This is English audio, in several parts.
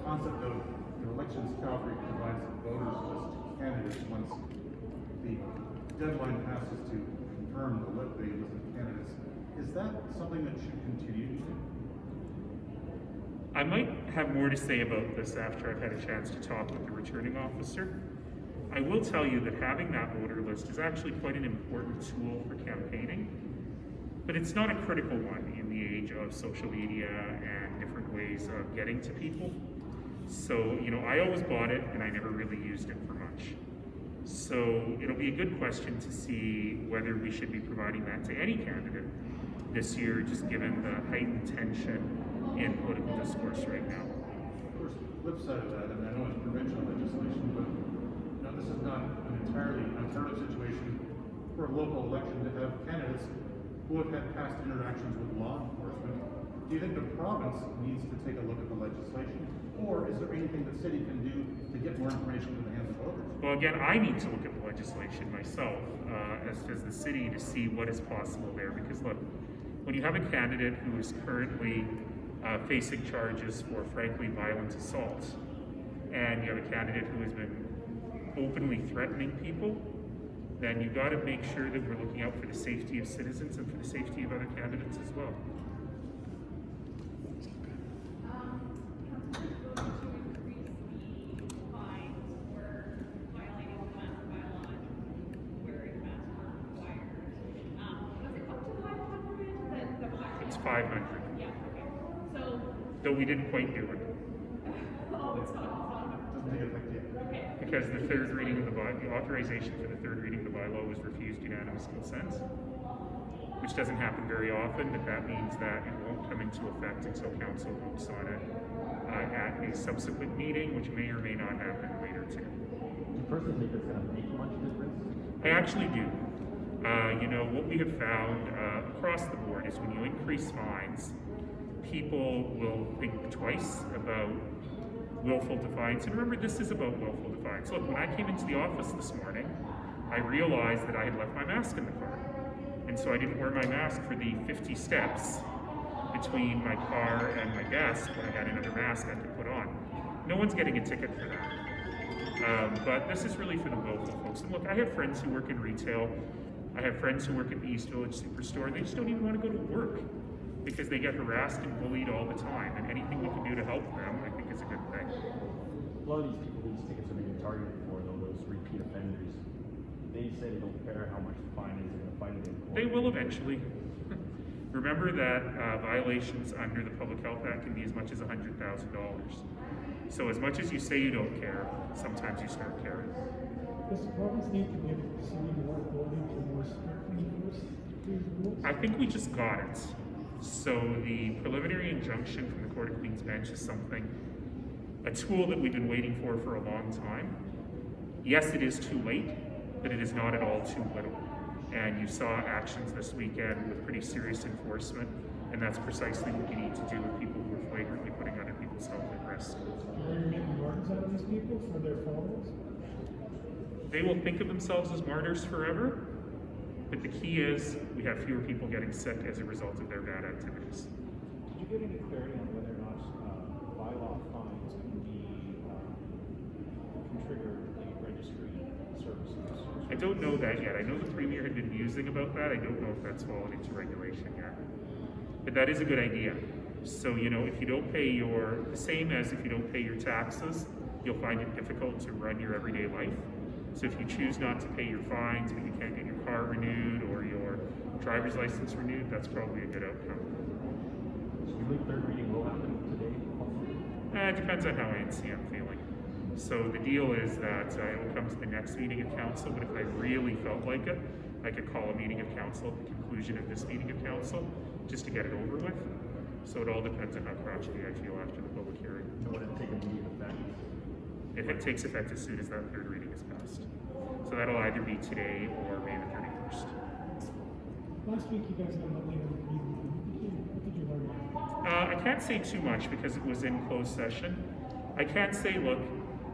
concept of elections Calgary provides a voters list to candidates once the deadline passes to confirm the list of candidates. Is that something that should continue to do? I might have more to say about this after I've had a chance to talk with the returning officer. I will tell you that having that voter list is actually quite an important tool for campaigning, but it's not a critical one in the age of social media and different ways of getting to people. So, I always bought it and I never really used it for much. So it'll be a good question to see whether we should be providing that to any candidate this year, just given the heightened tension in political discourse right now. Of course, the flip side of that, and I know it's provincial legislation, but this is not an entirely unheard-of situation for a local election to have candidates who have had past interactions with law enforcement. Do you think the province needs to take a look at the legislation, or is there anything the city can do to get more information to the hands of voters? Well, again, I need to look at the legislation myself, as does the city, to see what is possible there. Because look, when you have a candidate who is currently facing charges for, frankly, violent assault, and you have a candidate who has been openly threatening people, then you've got to make sure that we're looking out for the safety of citizens and for the safety of other candidates as well. It's 500. Yeah, okay. So, Though we didn't quite do it. Doesn't take effect yet. okay. Because the third reading of the authorization for the third reading of the bylaw was refused unanimous consent, which doesn't happen very often, but that means that it won't come into effect until council votes on it at a subsequent meeting, which may or may not happen later too. Do you personally think it's going to make much difference? I actually do. What we have found across the board is when you increase fines, people will think twice about willful defiance. And remember, this is about willful defiance. Look, when I came into the office this morning, I realized that I had left my mask in the car. And so I didn't wear my mask for the 50 steps between my car and my desk when I had another mask I could put on. No one's getting a ticket for that. But this is really for the willful folks. And look, I have friends who work in retail. I have friends who work at the East Village Superstore. They just don't even want to go to work because they get harassed and bullied all the time. And anything we can do to help them, I think, is a good thing. A lot of these people these tickets are being targeted for, though, those repeat offenders. They say they don't care how much the fine is, they're going to fight it in court. They will eventually. Remember that violations under the Public Health Act can be as much as $100,000. So as much as you say you don't care, sometimes you start caring. Does the province need to give the city more authority to more strictly enforce these rules? I think we just got it. So the preliminary injunction from the Court of Queen's Bench is a tool that we've been waiting for a long time. Yes, it is too late, but it is not at all too little. And you saw actions this weekend with pretty serious enforcement, and that's precisely what you need to do with people who are flagrantly putting other people's health at risk. Are you making marks out of these people for their followers? They will think of themselves as martyrs forever, but the key is we have fewer people getting sick as a result of their bad activities. Did you get any clarity on whether or not bylaw fines can trigger the registry services? I don't know that yet. I know the Premier had been musing about that. I don't know if that's fallen into regulation yet. But that is a good idea. So, if you don't pay the same as if you don't pay your taxes, you'll find it difficult to run your everyday life. So if you choose not to pay your fines, but you can't get your car renewed or your driver's license renewed, that's probably a good outcome. Do you think third reading will happen today? It depends on how antsy I'm feeling. So the deal is that it will come to the next meeting of council, but if I really felt like it, I could call a meeting of council at the conclusion of this meeting of council, just to get it over with. So it all depends on how crotchety I feel after the public hearing. So would it take immediate effect? It takes effect as soon as that third reading is passed. So that'll either be today or May the 31st. Last week you guys had a labor meeting. What did you learn? I can't say too much because it was in closed session. I can say, look,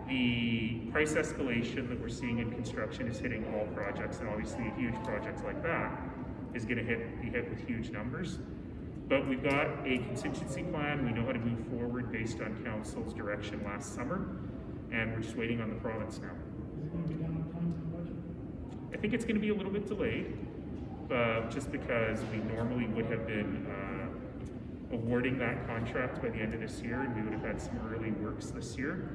the price escalation that we're seeing in construction is hitting all projects, and obviously a huge project like that is going to be hit with huge numbers. But we've got a contingency plan. We know how to move forward based on council's direction last summer, and we're just waiting on the province now. Is it gonna be done on time and budget? I think it's going to be a little bit delayed, just because we normally would have been awarding that contract by the end of this year, and we would have had some early works this year.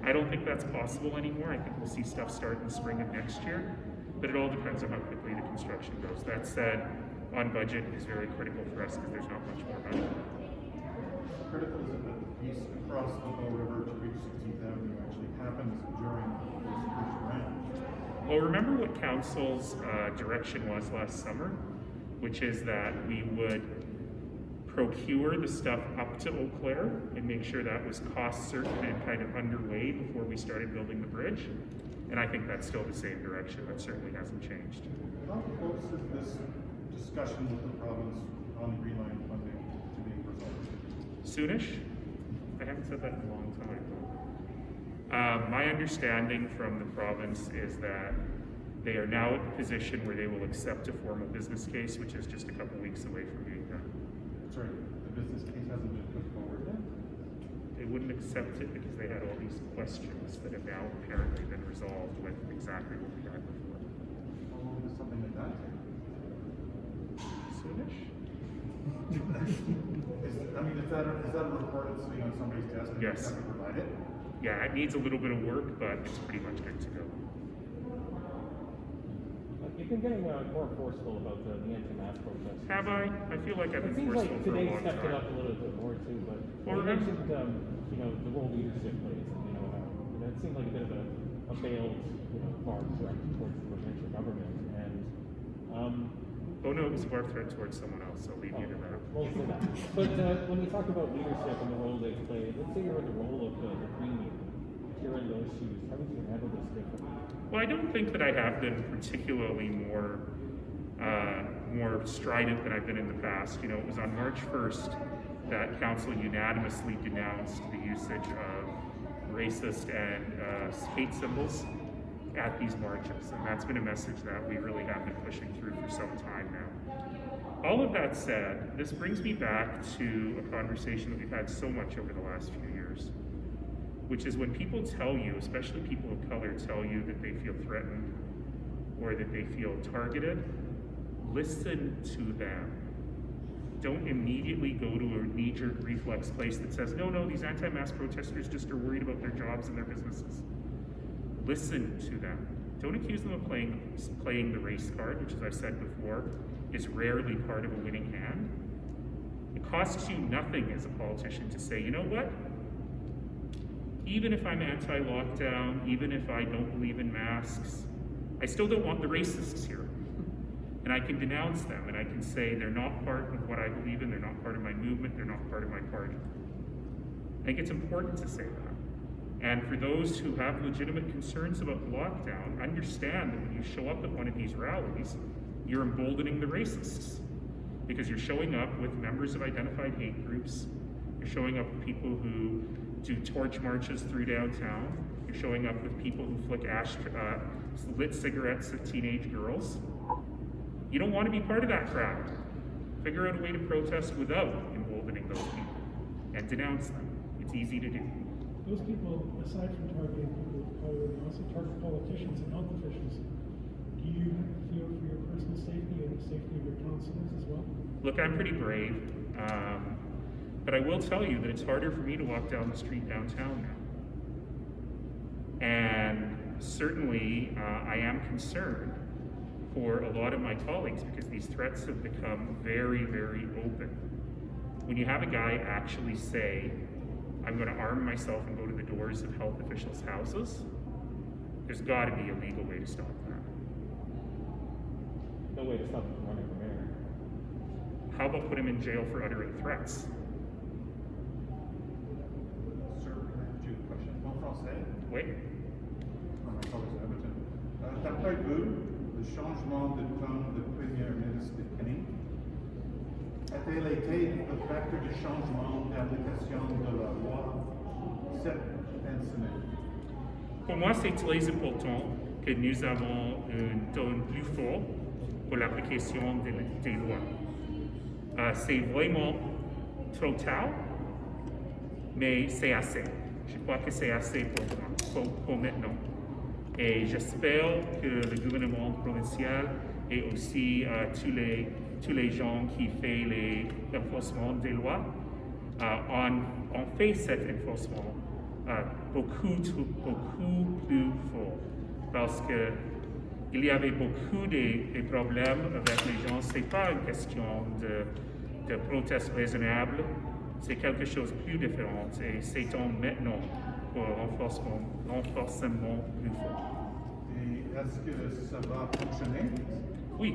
I don't think that's possible anymore. I think we'll see stuff start in the spring of next year, but it all depends on how quickly the construction goes. That said, on budget is very critical for us because there's not much more money. How critical is it that the piece across the Bow River to reach 16th Avenue actually happens during this first round? Well, remember what council's direction was last summer, which is that we would procure the stuff up to Eau Claire and make sure that was cost certain and kind of underway before we started building the bridge. And I think that's still the same direction. That certainly hasn't changed. How close is this discussion with the province on Green Line funding to being resolved? Soonish? I haven't said that in a long time. My understanding from the province is that they are now at the position where they will accept a formal business case, which is just a couple weeks away from being done. Sorry, the business case hasn't been put forward yet? They wouldn't accept it because they had all these questions that have now apparently been resolved with exactly what we had before. How long does something like that take? Soonish? Is that a report that's sitting on somebody's desk and they Yes. have to provide it? Yeah, it needs a little bit of work, but it's pretty much good to go. You've been getting more forceful about the anti-mask protests. Have I? I feel like I've It been seems forceful like for a today long stepped it up time. a little bit more too, but Well, you remember- mentioned, the role leadership plays, and it seemed like a bit of a failed, bar threat towards the provincial government, and, Oh no, it was a bar threat towards someone else, so I'll leave you to that. well, say that. But when you talk about leadership and the role they play, let's say you're in the role of the Green Leader, if you're in those shoes, how would you handle this differently? Well, I don't think that I have been particularly more strident than I've been in the past. You know, it was on March 1st that council unanimously denounced the usage of racist and hate symbols at these marches, and that's been a message that we really have been pushing through for some time now. All of that said, this brings me back to a conversation that we've had so much over the last few years, which is when people tell you, especially people of color, tell you that they feel threatened or that they feel targeted, listen to them. Don't immediately go to a knee-jerk reflex place that says, no, these anti-mask protesters just are worried about their jobs and their businesses. Listen to them. Don't accuse them of playing the race card, which, as I've said before, is rarely part of a winning hand. It costs you nothing as a politician to say, you know what? Even if I'm anti-lockdown, even if I don't believe in masks, I still don't want the racists here. And I can denounce them, and I can say they're not part of what I believe in, they're not part of my movement, they're not part of my party. I think it's important to say that. And for those who have legitimate concerns about the lockdown, understand that when you show up at one of these rallies, you're emboldening the racists. Because you're showing up with members of identified hate groups, you're showing up with people who do torch marches through downtown, you're showing up with people who flick lit cigarettes at teenage girls. You don't want to be part of that crowd. Figure out a way to protest without emboldening those people and denounce them. It's easy to do. Those people, aside from targeting people of color, they also target politicians and health officials. Do you fear for your personal safety and the safety of your councillors as well? Look, I'm pretty brave, but I will tell you that it's harder for me to walk down the street downtown now. And certainly, I am concerned for a lot of my colleagues because these threats have become very, very open. When you have a guy actually say, I'm going to arm myself and go to the doors of health officials' houses, there's got to be a legal way to stop that. No way to stop him from running for mayor. How about put him in jail for uttering threats? Sir, can I ask you a question? En français? Wait. Non, my colleagues have it. D'après vous, le changement de ton de Premier ministre Kenny a-t-il été le facteur de changement d'application de la loi 729? Pour moi, c'est très important que nous avons un ton plus fort pour l'application des lois. C'est vraiment trop tard, mais c'est assez. Je crois que c'est assez pour maintenant. Et j'espère que le gouvernement provincial et aussi tous les gens qui font l'enforcement des lois ont fait cet enforcement beaucoup plus fort. Parce que il y avait beaucoup de problèmes avec les gens. C'est pas une question de proteste raisonnable, c'est quelque chose de plus différent. Et c'est temps maintenant pour un renforcement plus fort. Et est-ce que ça va fonctionner? Oui,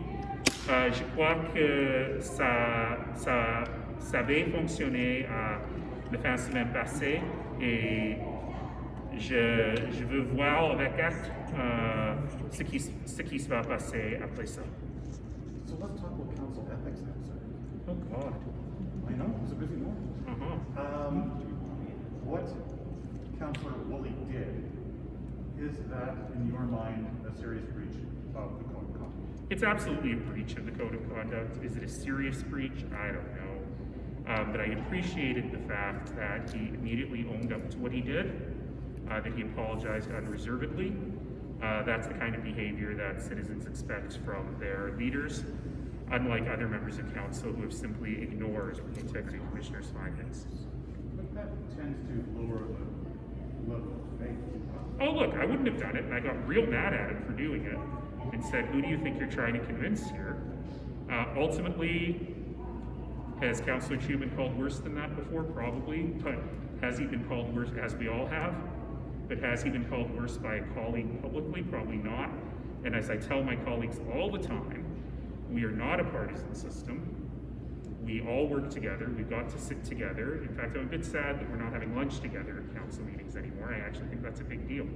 je crois que ça avait fonctionné la fin de semaine passée et je veux voir avec acte ce qui se va passer après ça. So let's talk about council ethics now, sir. Oh God. I know, it was a busy morning. What Councillor Woolley did, is that, in your mind, a serious breach of the code of conduct? It's absolutely a breach of the code of conduct. Is it a serious breach? I don't know. But I appreciated the fact that he immediately owned up to what he did, that he apologized unreservedly. That's the kind of behavior that citizens expect from their leaders, unlike other members of council who have simply ignored the Integrity Commissioner's findings. But that tends to lower the level of faith. Oh look, I wouldn't have done it, and I got real mad at him for doing it, and said, who do you think you're trying to convince here? Ultimately, has Councillor Chu been called worse than that before? Probably, but has he been called worse, as we all have? But has he been called worse by a colleague publicly? Probably not. And as I tell my colleagues all the time, we are not a partisan system. We all work together. We've got to sit together. In fact, I'm a bit sad that we're not having lunch together at council meetings anymore. I actually think that's a big deal.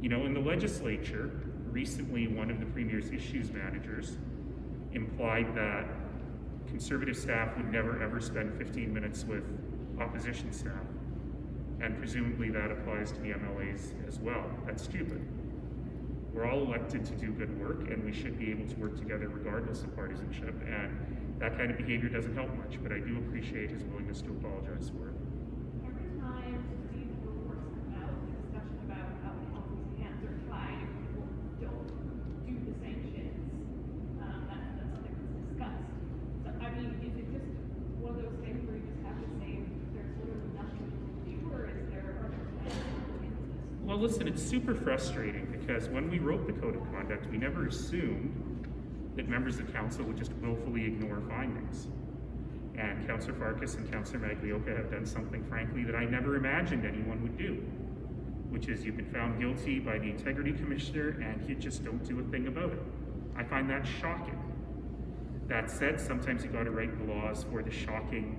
You know, in the legislature, recently one of the Premier's issues managers implied that Conservative staff would never ever spend 15 minutes with opposition staff. And presumably that applies to the MLAs as well. That's stupid. We're all elected to do good work, and we should be able to work together regardless of partisanship. And that kind of behavior doesn't help much, but I do appreciate his willingness to apologize for it. Every time these reports come out, the discussion about how council's hands are tied if people don't do the sanctions, that's something that's discussed. So, I mean, is it just one of those things where you just have to say there's literally nothing to do, or is there other plans to look into this? Well, listen, it's super frustrating because when we wrote the Code of Conduct, we never assumed that members of council would just willfully ignore findings. And Councillor Farkas and Councillor Maglioka have done something, frankly, that I never imagined anyone would do, which is you've been found guilty by the Integrity Commissioner and you just don't do a thing about it. I find that shocking. That said, sometimes you gotta write the laws for the shocking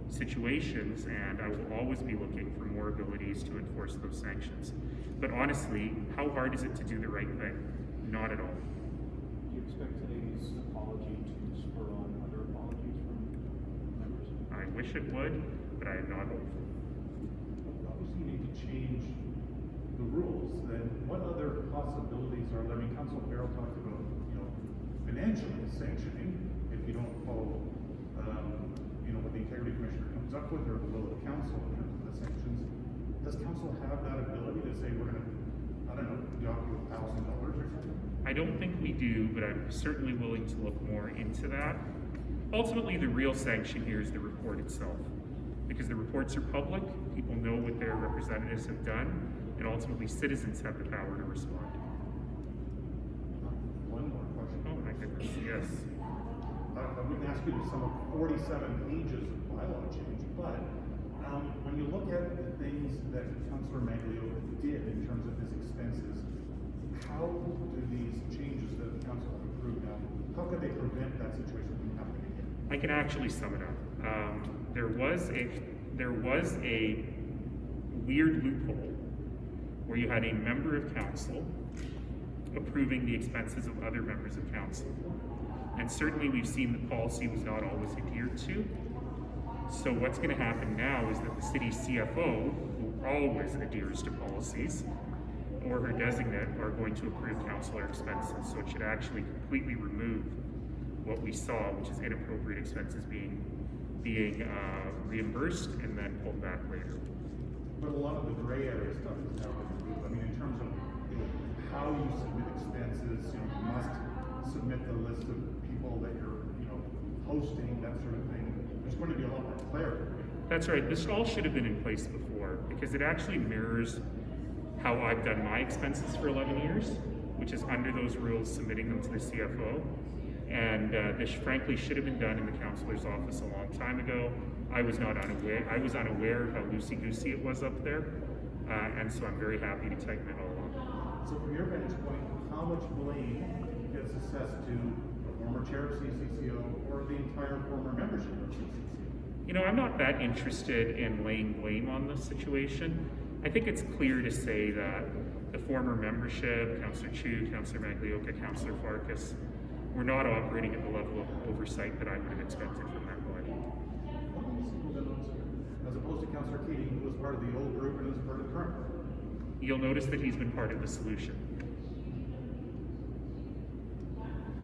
situations, and I will always be looking for more abilities to enforce those sanctions. But honestly, how hard is it to do the right thing? Not at all. Do you expect today's apology to spur on other apologies from members? I wish it would, but I am not hopeful. Obviously, you need to change the rules. Then what other possibilities are there? I mean, Councilor Farrell talked about, financially sanctioning if you don't follow, what the Integrity Commissioner comes up with, or the will of the council in terms of the sanctions. Does council have that ability to say we're going to, I don't know, dock you $1,000 or something? I don't think we do, but I'm certainly willing to look more into that. Ultimately, the real sanction here is the report itself, because the reports are public, people know what their representatives have done, and ultimately citizens have the power to respond. One more question. Oh my goodness, yes. I wouldn't ask you to sum up 47 pages of bylaw change, but when you look at the things that Councillor Maglioka did in terms of his expenses, how do these changes that the council have approved now, how could they prevent that situation from happening again? I can actually sum it up. There was a weird loophole where you had a member of council approving the expenses of other members of council. And certainly we've seen the policy was not always adhered to. So what's going to happen now is that the city's CFO, who always adheres to policies, or her designate, are going to approve councillor expenses. So it should actually completely remove what we saw, which is inappropriate expenses being reimbursed and then pulled back later. But a lot of the gray area stuff is now been removed. I mean, in terms of, you know, how you submit expenses, you know, you must submit the list of people that you're, you know, hosting, that sort of thing. There's going to be a lot more clarity. That's right. This all should have been in place before because it actually mirrors how I've done my expenses for 11 years, which is under those rules, submitting them to the CFO. And this frankly should have been done in the counselor's office a long time ago. I was unaware of how loosey-goosey it was up there. And so I'm very happy to tighten it all up. So from your vantage point, how much blame gets assessed to the former chair of CCCO or the entire former membership of CCCO? You know, I'm not that interested in laying blame on this situation. I think it's clear to say that the former membership, Councillor Chu, Councillor Maglioka, Councillor Farkas, were not operating at the level of oversight that I would have expected from that body. As opposed to Councillor Keating, who was part of the old group and is part of the current group. You'll notice that he's been part of the solution.